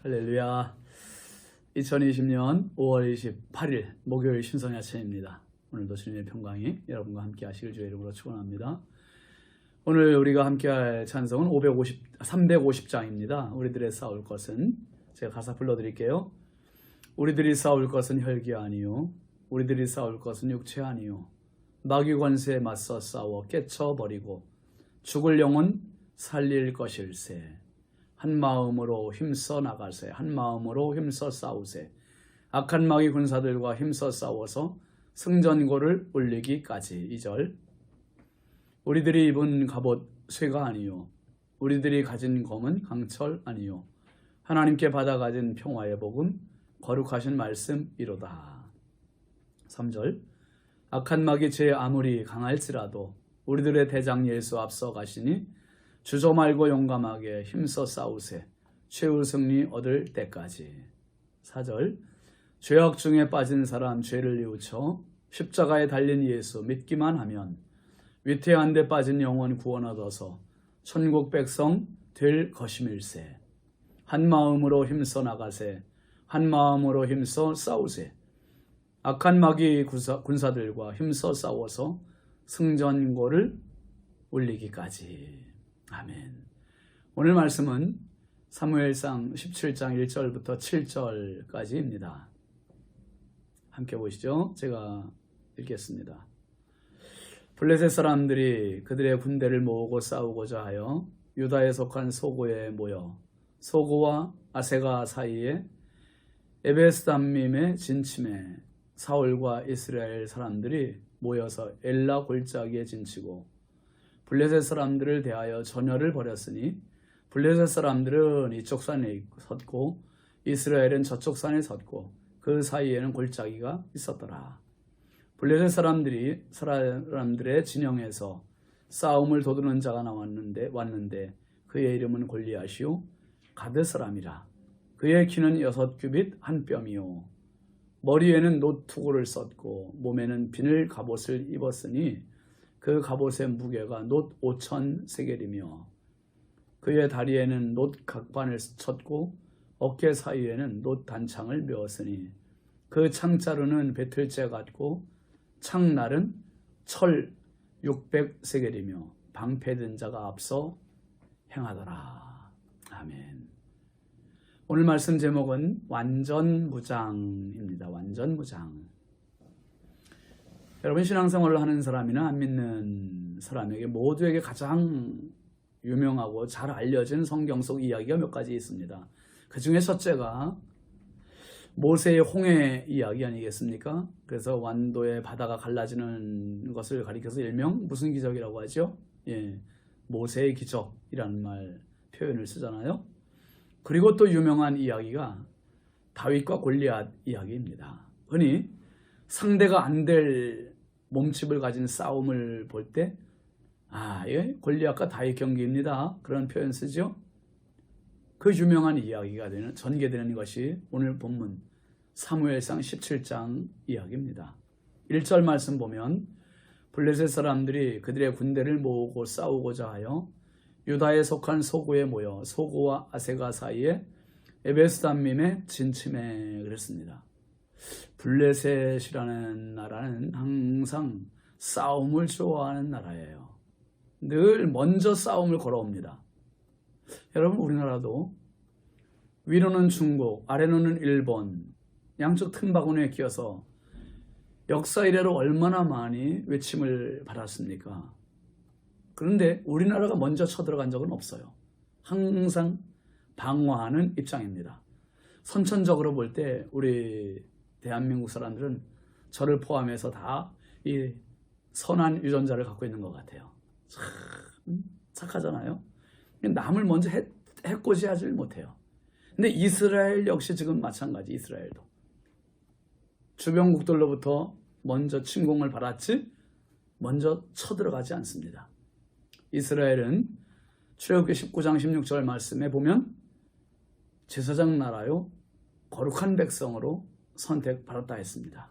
할렐루야. 2020년 5월 28일 목요일 신성의 아침입니다. 오늘도 주님의 평강이 여러분과 함께 하시길 주의 이름으로 축원합니다. 오늘 우리가 함께 할 찬송은 350장입니다. 우리들의 싸울 것은, 제가 가사 불러드릴게요. 우리들이 싸울 것은 혈기 아니요, 우리들이 싸울 것은 육체 아니요, 마귀 권세에 맞서 싸워 깨쳐버리고 죽을 영혼 살릴 것일세. 한 마음으로 힘써 나가세. 한 마음으로 힘써 싸우세. 악한 마귀 군사들과 힘써 싸워서 승전고를 울리기까지. 2절. 우리들이 입은 갑옷 쇠가 아니요, 우리들이 가진 검은 강철 아니요, 하나님께 받아 가진 평화의 복음 거룩하신 말씀이로다. 3절. 악한 마귀 죄 아무리 강할지라도 우리들의 대장 예수 앞서 가시니 주저 말고 용감하게 힘써 싸우세. 최후 승리 얻을 때까지. 4절. 죄악 중에 빠진 사람 죄를 뉘우쳐 십자가에 달린 예수 믿기만 하면 위태한 데 빠진 영혼 구원 얻어서 천국 백성 될 것임일세. 한 마음으로 힘써 나가세. 한 마음으로 힘써 싸우세. 악한 마귀 군사들과 힘써 싸워서 승전고를 울리기까지. 아멘. 오늘 말씀은 사무엘상 17장 1절부터 7절까지입니다. 함께 보시죠. 제가 읽겠습니다. 블레셋 사람들이 그들의 군대를 모으고 싸우고자 하여 유다에 속한 소고에 모여 소고와 아세가 사이에 에베스담밈의 진침에 사울과 이스라엘 사람들이 모여서 엘라 골짜기에 진치고 블레셋 사람들을 대하여 전열을 벌였으니 블레셋 사람들은 이쪽 산에 섰고 이스라엘은 저쪽 산에 섰고 그 사이에는 골짜기가 있었더라. 블레셋 사람들의 진영에서 싸움을 도두는 자가 왔는데 그의 이름은 골리앗이요 가드 사람이라. 그의 키는 6규빗 한 뼘이요 머리에는 놋투구를 썼고 몸에는 비늘 갑옷을 입었으니 그 갑옷의 무게가 놋 5,000 세겔이며 그의 다리에는 놋 각반을 쳤고 어깨 사이에는 놋 단창을 메었으니 그 창자루는 배틀째 같고 창날은 철 600 세겔이며 방패든 자가 앞서 행하더라. 아멘. 오늘 말씀 제목은 완전무장입니다. 완전무장. 여러분, 신앙생활을 하는 사람이나 안 믿는 사람에게 모두에게 가장 유명하고 잘 알려진 성경 속 이야기가 몇 가지 있습니다. 그 중에 첫째가 모세의 홍해 이야기 아니겠습니까? 그래서 완도의 바다가 갈라지는 것을 가리켜서 일명 무슨 기적이라고 하죠? 모세의 기적이라는 말 표현을 쓰잖아요. 그리고 또 유명한 이야기가 다윗과 골리앗 이야기입니다. 흔히 상대가 안 될 몸집을 가진 싸움을 볼 때 골리앗과 다윗 경기입니다. 그런 표현 쓰죠. 그 유명한 이야기가 전개되는 것이 오늘 본문 사무엘상 17장 이야기입니다. 1절 말씀 보면 블레셋 사람들이 그들의 군대를 모으고 싸우고자 하여 유다에 속한 소고에 모여 소고와 아세가 사이에 에베스담밈의 진침에 그랬습니다. 블레셋이라는 나라는 항상 싸움을 좋아하는 나라예요. 늘 먼저 싸움을 걸어옵니다. 여러분, 우리나라도 위로는 중국, 아래로는 일본, 양쪽 틈바구니에 끼어서 역사 이래로 얼마나 많이 외침을 받았습니까? 그런데 우리나라가 먼저 쳐들어간 적은 없어요. 항상 방어하는 입장입니다. 선천적으로 볼 때 우리 대한민국 사람들은 저를 포함해서 다 이 선한 유전자를 갖고 있는 것 같아요. 참 착하잖아요. 남을 먼저 해코지하지 못해요. 근데 이스라엘 역시 지금 마찬가지. 이스라엘도 주변국들로부터 먼저 침공을 받았지 먼저 쳐들어가지 않습니다. 이스라엘은 출애굽기 19장 16절 말씀에 보면 제사장 나라요 거룩한 백성으로 선택받았다 했습니다.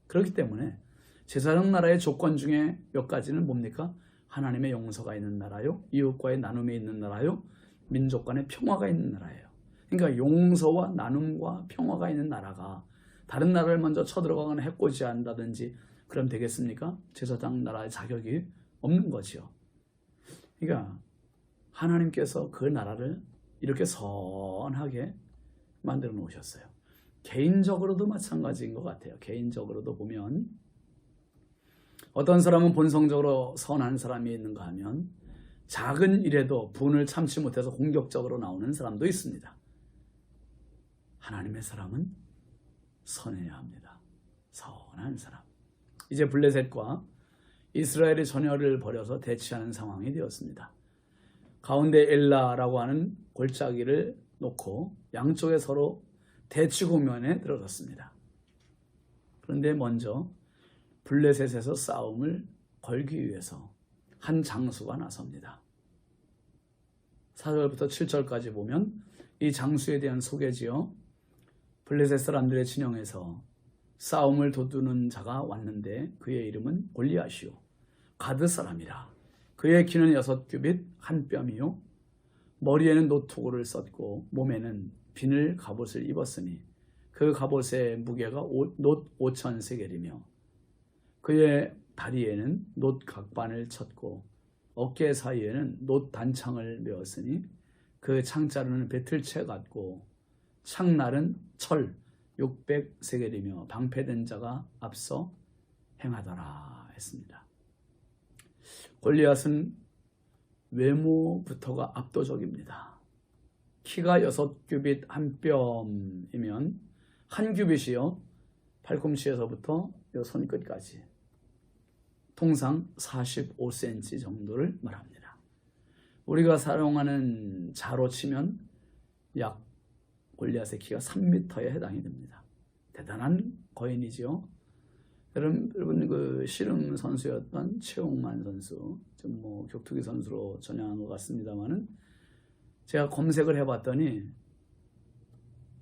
그렇기 때문에 제사장 나라의 조건 중에 몇 가지는 뭡니까? 하나님의 용서가 있는 나라요, 이웃과의 나눔이 있는 나라요, 민족 간의 평화가 있는 나라예요. 그러니까 용서와 나눔과 평화가 있는 나라가 다른 나라를 먼저 쳐들어가거나 해코지한다든지 그럼 되겠습니까? 제사장 나라의 자격이 없는 거지요. 그러니까 하나님께서 그 나라를 이렇게 선하게 만들어 놓으셨어요. 개인적으로도 마찬가지인 것 같아요. 개인적으로도 보면 어떤 사람은 본성적으로 선한 사람이 있는가 하면 작은 일에도 분을 참지 못해서 공격적으로 나오는 사람도 있습니다. 하나님의 사람은 선해야 합니다. 선한 사람. 이제 블레셋과 이스라엘의 전열을 벌여서 대치하는 상황이 되었습니다. 가운데 엘라라고 하는 골짜기를 놓고 양쪽에 서로 대치 국면에 들어섰습니다. 그런데 먼저 블레셋에서 싸움을 걸기 위해서 한 장수가 나섭니다. 4절부터 7절까지 보면 이 장수에 대한 소개지요. 블레셋 사람들의 진영에서 싸움을 도두는 자가 왔는데 그의 이름은 골리앗이요 가드 사람이라. 그의 키는 6규빗 한 뼘이요 머리에는 노투구를 썼고 몸에는 비늘 갑옷을 입었으니 그 갑옷의 무게가 놋 5천 세겔이며 그의 다리에는 놋 각반을 쳤고 어깨 사이에는 놋 단창을 메었으니 그 창자루는 배틀채 같고 창날은 철 600세겔이며 방패된 자가 앞서 행하더라 했습니다. 골리앗은 외모부터가 압도적입니다. 키가 6규빗 한 뼘이면 한 규빗이요 팔꿈치에서부터 손끝까지 통상 45cm 정도를 말합니다. 우리가 사용하는 자로 치면 약 골리앗의 키가 3m에 해당이 됩니다. 대단한 거인이지요. 여러분 그 씨름 선수였던 최홍만 선수, 좀 뭐 격투기 선수로 전향한 것 같습니다만은 제가 검색을 해봤더니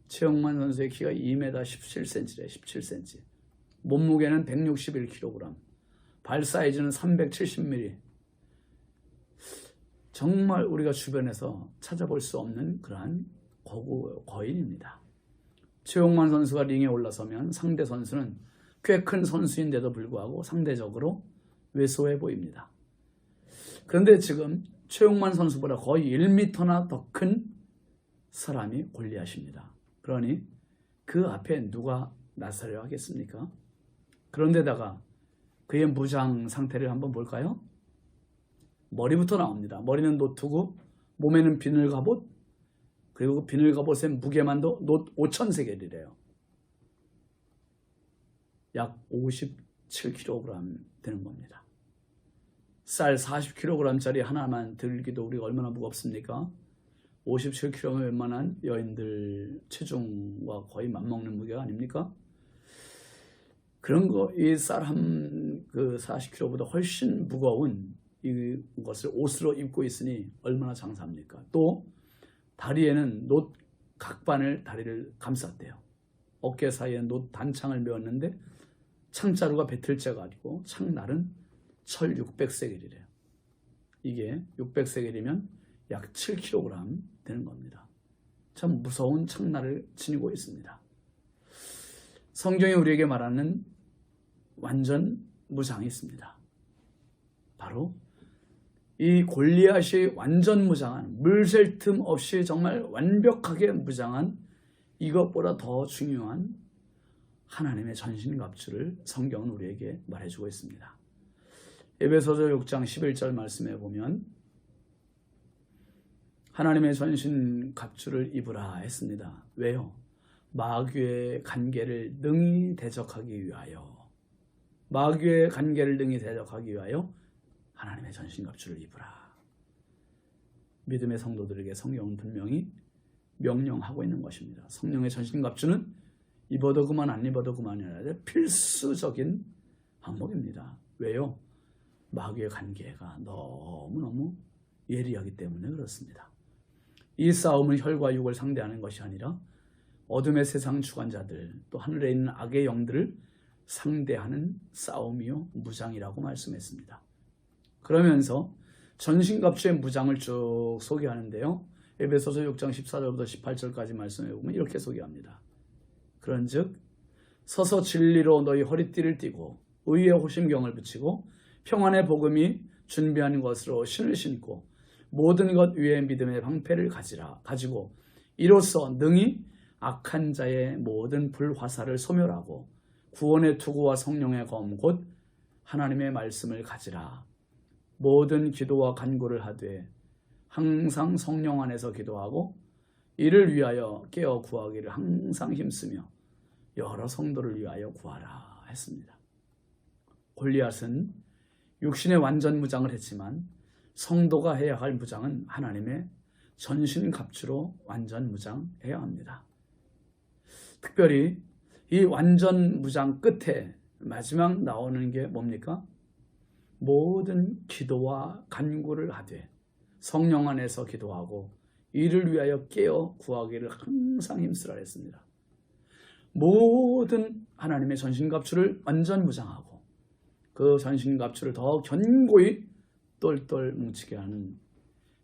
최홍만 선수의 키가 2m 17cm래. 17cm. 몸무게는 161kg. 발 사이즈는 370mm. 정말 우리가 주변에서 찾아볼 수 없는 그러한 거인입니다. 최홍만 선수가 링에 올라서면 상대 선수는 꽤 큰 선수인데도 불구하고 상대적으로 왜소해 보입니다. 그런데 지금 최홍만 선수보다 거의 1m나 더 큰 사람이 골리앗입니다. 그러니 그 앞에 누가 나서려 하겠습니까? 그런데다가 그의 무장 상태를 한번 볼까요? 머리부터 나옵니다. 머리는 노트고 몸에는 비늘 갑옷, 그리고 그 비늘 갑옷의 무게만도 놋 5,000세겔이래요. 약 57kg 되는 겁니다. 쌀 40kg짜리 하나만 들기도 우리가 얼마나 무겁습니까? 57kg면 웬만한 여인들 체중과 거의 맞먹는 무게가 아닙니까? 그런 거, 이 쌀 한 그 40kg보다 훨씬 무거운 이것을 옷으로 입고 있으니 얼마나 장사합니까? 또 다리에는 놋 각반을 다리를 감쌌대요. 어깨 사이에 놋 단창을 메었는데 창자루가 배틀째 가지고 창날은 철 600세겔이래요. 이게 600세겔이면 약 7kg 되는 겁니다. 참 무서운 창날을 지니고 있습니다. 성경이 우리에게 말하는 완전 무장이 있습니다. 바로 이 골리앗이 완전 무장한, 물샐 틈 없이 정말 완벽하게 무장한 이것보다 더 중요한 하나님의 전신갑주를 성경은 우리에게 말해주고 있습니다. 에베소서 6장 11절 말씀에 보면 하나님의 전신갑주를 입으라 했습니다. 왜요? 마귀의 간계를 능히 대적하기 위하여, 마귀의 간계를 능히 대적하기 위하여 하나님의 전신갑주를 입으라. 믿음의 성도들에게 성경은 분명히 명령하고 있는 것입니다. 성령의 전신갑주는 입어도 그만 안 입어도 그만이 아니라 필수적인 항목입니다. 왜요? 마귀의 간계가 너무너무 예리하기 때문에 그렇습니다. 이 싸움은 혈과 육을 상대하는 것이 아니라 어둠의 세상 주관자들, 또 하늘에 있는 악의 영들을 상대하는 싸움이요 무장이라고 말씀했습니다. 그러면서 전신갑주의 무장을 쭉 소개하는데요, 에베소서 6장 14절부터 18절까지 말씀해 보면 이렇게 소개합니다. 그런즉 서서 진리로 너희 허리띠를 띠고 의의 호심경을 붙이고 평안의 복음이 준비한 것으로 신을 신고 모든 것 위에 믿음의 방패를 가지고 이로써 능히 악한 자의 모든 불화살을 소멸하고 구원의 투구와 성령의 검 곧 하나님의 말씀을 가지라. 모든 기도와 간구를 하되 항상 성령 안에서 기도하고 이를 위하여 깨어 구하기를 항상 힘쓰며 여러 성도를 위하여 구하라 했습니다. 골리앗은 육신의 완전 무장을 했지만 성도가 해야 할 무장은 하나님의 전신갑주로 완전 무장해야 합니다. 특별히 이 완전 무장 끝에 마지막 나오는 게 뭡니까? 모든 기도와 간구를 하되 성령 안에서 기도하고 이를 위하여 깨어 구하기를 항상 힘쓰라 했습니다. 모든 하나님의 전신갑주를 완전 무장하고 그 전신갑주를 더 견고히 똘똘 뭉치게 하는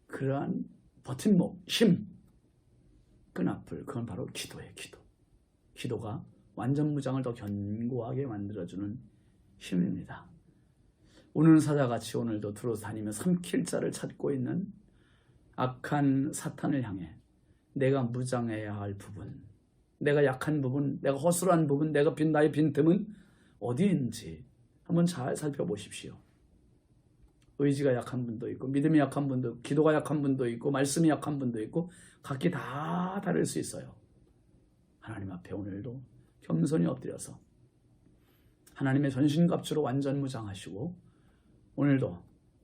그러한 버팀목, 힘, 끈앞을, 그건 바로 기도예요. 기도가 완전 무장을 더 견고하게 만들어주는 힘입니다. 오늘 사자같이 오늘도 두루 다니며 삼킬 자를 찾고 있는 악한 사탄을 향해 내가 무장해야 할 부분, 내가 약한 부분, 내가 허술한 부분, 나의 빈틈은 어디에 있는지 한번 잘 살펴보십시오. 의지가 약한 분도 있고 믿음이 약한 분도, 기도가 약한 분도 있고 말씀이 약한 분도 있고 각기 다 다를 수 있어요. 하나님 앞에 오늘도 겸손히 엎드려서 하나님의 전신갑주로 완전 무장하시고 오늘도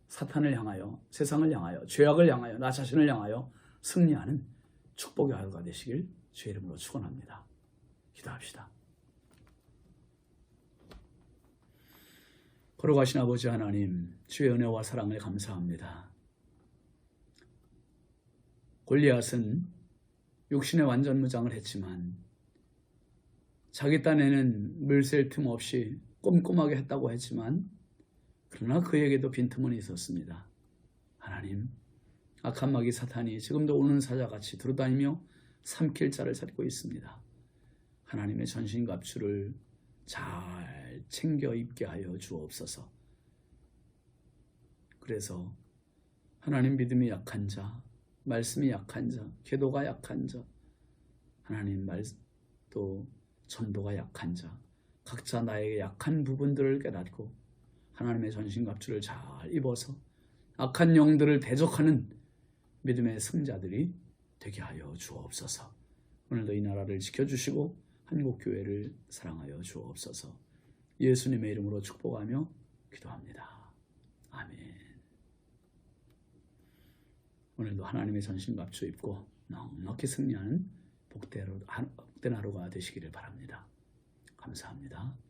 사탄을 향하여, 세상을 향하여, 죄악을 향하여, 나 자신을 향하여 승리하는 축복의 하루가 되시길 주의 이름으로 축원합니다. 기도합시다. 걸어가신 아버지 하나님, 주의 은혜와 사랑을 감사합니다. 골리앗은 육신의 완전 무장을 했지만 자기 딴에는 물샐 틈 없이 꼼꼼하게 했다고 했지만 그러나 그에게도 빈틈은 있었습니다. 하나님, 악한 마귀 사탄이 지금도 오는 사자같이 두루다니며 삼킬 자를 찾고 있습니다. 하나님의 전신갑주를 잘 챙겨 입게 하여 주옵소서. 그래서 하나님 믿음이 약한 자, 말씀이 약한 자, 기도가 약한 자, 하나님 또 전도가 약한 자, 각자 나에게 약한 부분들을 깨닫고 하나님의 전신갑주를 잘 입어서 악한 영들을 대적하는 믿음의 승자들이 되게 하여 주옵소서. 오늘도 이 나라를 지켜주시고 한국교회를 사랑하여 주옵소서. 예수님의 이름으로 축복하며 기도합니다. 아멘. 오늘도 하나님의 전신갑주 입고 넉넉히 승리하는 복된 하루가 되시기를 바랍니다. 감사합니다.